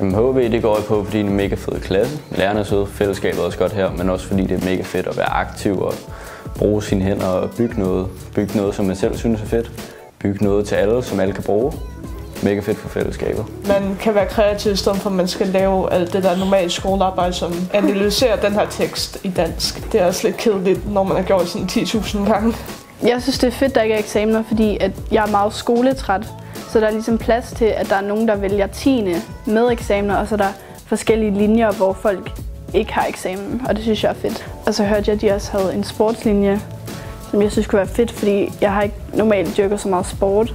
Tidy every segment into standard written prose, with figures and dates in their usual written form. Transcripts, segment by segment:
Jamen, HV det går jeg på, fordi det er en mega fed klasse. Lærerne er søde, fællesskabet er også godt her, men også fordi det er mega fedt at være aktiv og bruge sine hænder og bygge noget. Bygge noget, som man selv synes er fedt. Bygge noget til alle, som alle kan bruge. Mega fedt for fællesskabet. Man kan være kreativ, i stedet for at man skal lave alt det der normale skolearbejde, som analyserer den her tekst i dansk. Det er også lidt kedeligt, når man har gjort sådan 10.000 gange. Jeg synes, det er fedt, der ikke er eksamener, fordi at jeg er meget skoletræt. Så der er ligesom plads til, at der er nogen, der vælger 10. med eksamener, og så er der forskellige linjer, hvor folk ikke har eksamen, og det synes jeg er fedt. Og så hørte jeg, at de også havde en sportslinje, som jeg synes kunne være fedt, fordi jeg har ikke normalt dyrket så meget sport.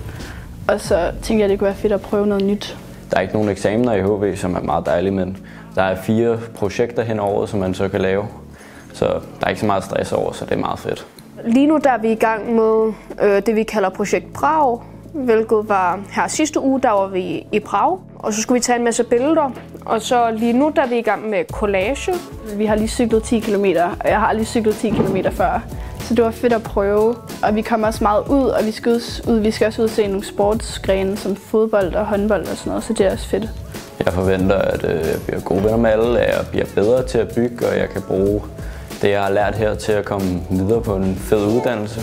Og så tænkte jeg, at det kunne være fedt at prøve noget nyt. Der er ikke nogen eksamener i HV, som er meget dejlige, men der er 4 projekter hen over året, som man så kan lave. Så der er ikke så meget stress over, så det er meget fedt. Lige nu der er vi i gang med det, vi kalder Projekt Prag, hvilket var her sidste uge, der var vi i Prag. Og så skulle vi tage en masse billeder, og så lige nu der er vi i gang med collage. Vi har lige cyklet 10 km, og jeg har aldrig cyklet 10 km før. Så det var fedt at prøve, og vi kommer også meget ud, og vi skal også ud og se nogle sportsgrene som fodbold og håndbold og sådan noget, så det er også fedt. Jeg forventer, at jeg bliver gode venner med alle, at jeg bliver bedre til at bygge, og jeg kan bruge det, jeg har lært her til at komme videre på en fed uddannelse.